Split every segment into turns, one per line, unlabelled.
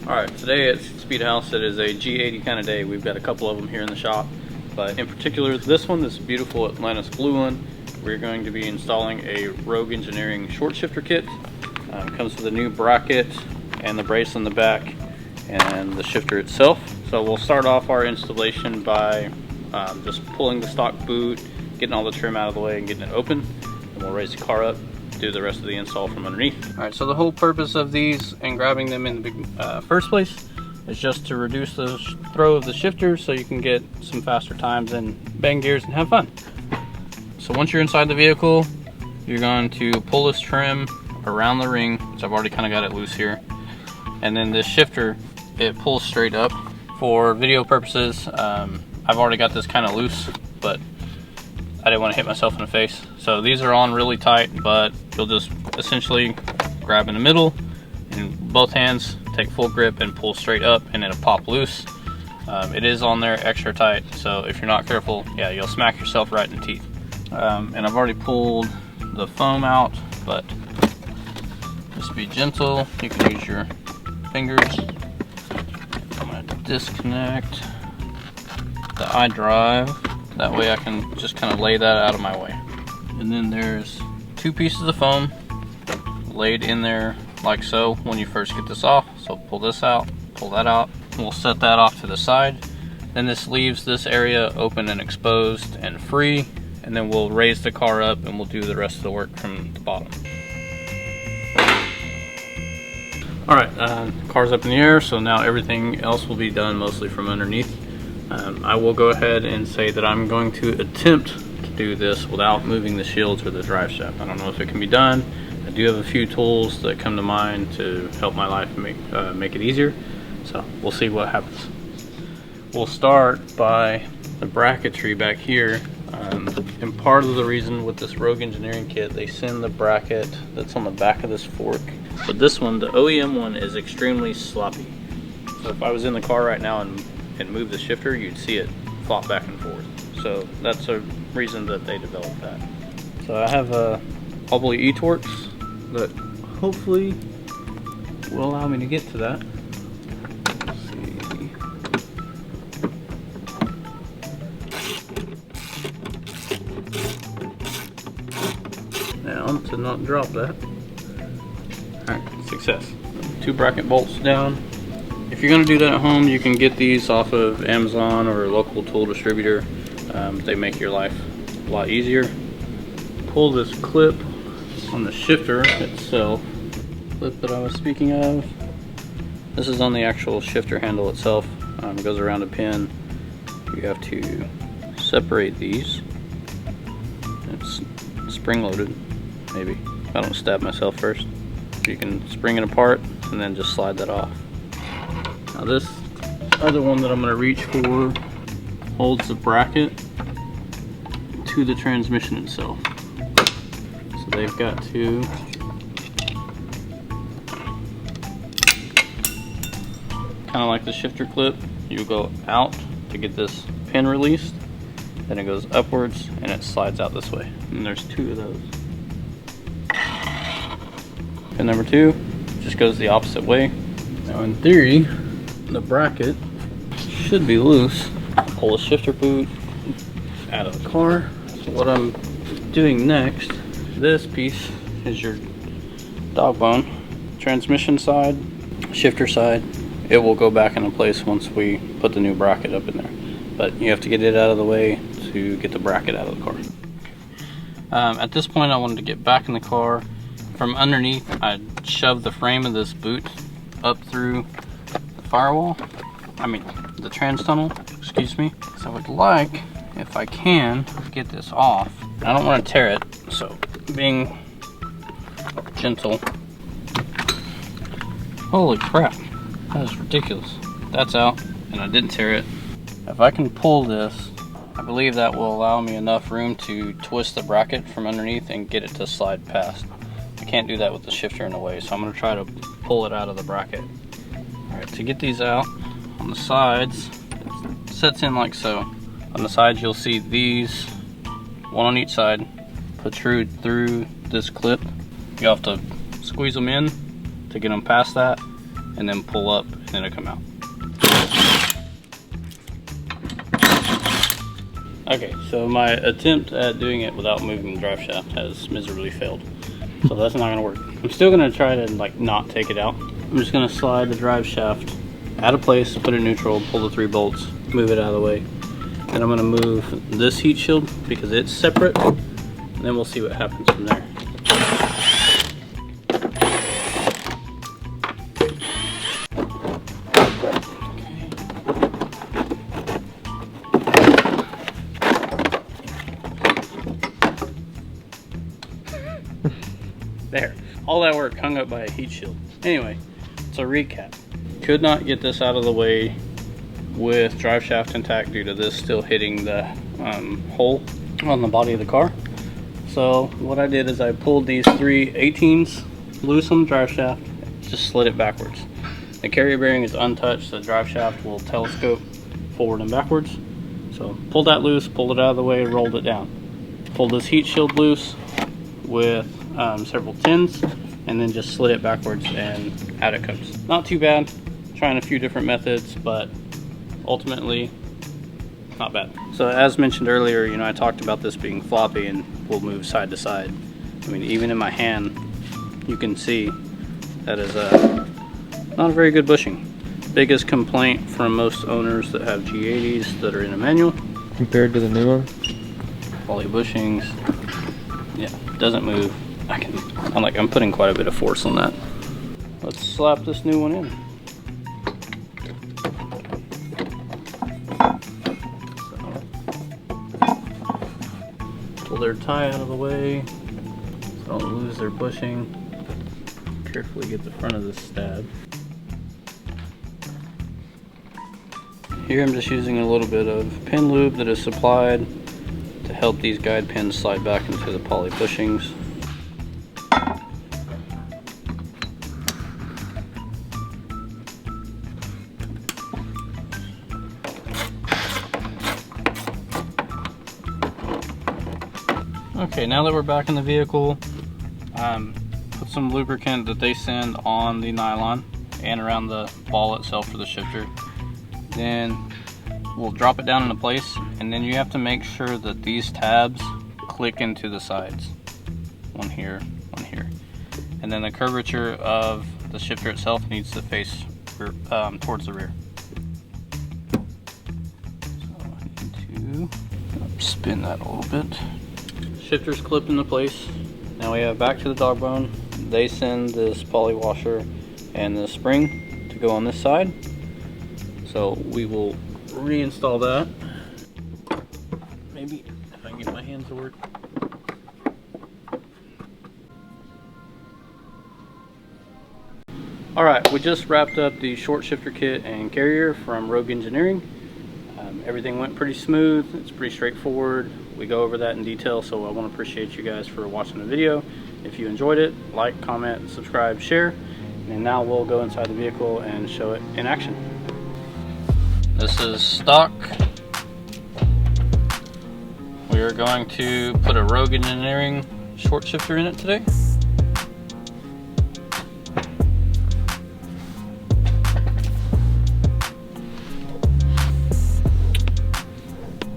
Alright, today at SPEEDhaus it is a G80 kind of day. We've got a couple of them here in the shop, but in particular this one, this beautiful Atlantis blue one, we're going to be installing a Rogue Engineering short shifter kit. Comes with a new bracket and the brace on the back and the shifter itself. So we'll start off our installation by just pulling the stock boot, getting all the trim out of the way and getting it open, and we'll raise the car up, do the rest of the install from underneath. Alright, so the whole purpose of these and grabbing them in the first place is just to reduce the throw of the shifter so you can get some faster times and bang gears and have fun. So once you're inside the vehicle, you're going to pull this trim around the ring, which I've already kind of got it loose here, and then this shifter, it pulls straight up. For video purposes, I've already got this kind of loose, but I didn't want to hit myself in the face. So these are on really tight, but you'll just essentially grab in the middle in both hands, take full grip and pull straight up, and it'll pop loose. It is on there extra tight, so if you're not careful, yeah, you'll smack yourself right in the teeth. And I've already pulled the foam out, but just be gentle. You can use your fingers. I'm going to disconnect the iDrive. That way I can just kind of lay that out of my way. And then there's two pieces of foam laid in there like so when you first get this off. So pull this out, pull that out. We'll set that off to the side. Then this leaves this area open and exposed and free. And then we'll raise the car up and we'll do the rest of the work from the bottom. Alright, the car's up in the air, so now everything else will be done mostly from underneath. I will go ahead and say that I'm going to attempt to do this without moving the shields or the drive shaft. I don't know if it can be done. I do have a few tools that come to mind to help my life and make it easier. So we'll see what happens. We'll start by the bracketry back here. And part of the reason with this Rogue Engineering kit, they send the bracket that's on the back of this fork. But this one, the OEM one, is extremely sloppy. So if I was in the car right now and move the shifter, you'd see it flop back and forth. So that's a reason that they developed that. So I have wobbly E-Torques that hopefully will allow me to get to that. Let's see. Down to not drop that. Alright, success. 2 bracket bolts down. If you're going to do that at home, you can get these off of Amazon or a local tool distributor. They make your life a lot easier. Pull this clip on the shifter itself. Clip that I was speaking of. This is on the actual shifter handle itself. It goes around a pin. You have to separate these. It's spring loaded, maybe. If I don't stab myself first. You can spring it apart and then just slide that off. Now this other one that I'm going to reach for holds the bracket to the transmission itself. So they've got to kind of like the shifter clip, you go out to get this pin released, then it goes upwards and it slides out this way. And there's 2 of those. Pin number 2 just goes the opposite way. Now in theory, the bracket should be loose. Pull the shifter boot out of the car. So what I'm doing next, this piece is your dog bone. Transmission side, shifter side, it will go back into place once we put the new bracket up in there. But you have to get it out of the way to get the bracket out of the car. At this point I wanted to get back in the car. From underneath, I shoved the frame of this boot up through the firewall. I mean, the trans tunnel, excuse me. So I would like, if I can, get this off. I don't want to tear it, so being gentle. Holy crap, that is ridiculous. That's out, and I didn't tear it. If I can pull this, I believe that will allow me enough room to twist the bracket from underneath and get it to slide past. I can't do that with the shifter in the way, so I'm going to try to pull it out of the bracket. Alright, to get these out, on the sides, it sets in like so. On the sides you'll see these, one on each side, protrude through this clip. You have to squeeze them in to get them past that, and then pull up and it'll come out. Okay, so my attempt at doing it without moving the drive shaft has miserably failed. So that's not gonna work. I'm still gonna try to like not take it out. I'm just gonna slide the drive shaft out of place, put it in neutral, pull the 3 bolts, move it out of the way. Then I'm gonna move this heat shield because it's separate, and then we'll see what happens from there. There, all that work hung up by a heat shield. Anyway, so recap. Could not get this out of the way with drive shaft intact due to this still hitting the hole on the body of the car. So what I did is I pulled these 3 18s loose on the drive shaft, just slid it backwards. The carrier bearing is untouched, the drive shaft will telescope forward and backwards. So pulled that loose, pulled it out of the way, rolled it down. Pulled this heat shield loose with several tins, and then just slid it backwards and out it comes. Not too bad, trying a few different methods, but ultimately not bad. So as mentioned earlier, you know, I talked about this being floppy and will move side to side. I mean, even in my hand, you can see that is not a very good bushing. Biggest complaint from most owners that have G80s that are in a manual.
Compared to the new one?
Poly bushings, yeah, doesn't move. I'm putting quite a bit of force on that. Let's slap this new one in. So, pull their tie out of the way so I don't lose their bushing. Carefully get the front of this stab. Here I'm just using a little bit of pin lube that is supplied to help these guide pins slide back into the poly bushings. Okay, now that we're back in the vehicle, put some lubricant that they send on the nylon and around the ball itself for the shifter. Then we'll drop it down into place, and then you have to make sure that these tabs click into the sides. One here, one here. And then the curvature of the shifter itself needs to face towards the rear. So I need to spin that a little bit. Shifter's clipped into place. Now we have back to the dog bone. They send this poly washer and the spring to go on this side. So we will reinstall that. Maybe if I can get my hands to work. Alright, we just wrapped up the short shifter kit and carrier from Rogue Engineering. Everything went pretty smooth. It's pretty straightforward. We go over that in detail, so I want to appreciate you guys for watching the video. If you enjoyed it, like, comment, subscribe, share. And now we'll go inside the vehicle and show it in action. This is stock. We are going to put a Rogue Engineering short shifter in it today.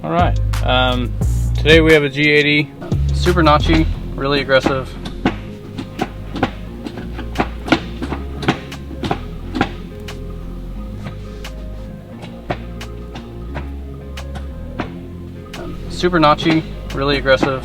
Alright, today we have a G80, super notchy, really aggressive. Super notchy, really aggressive.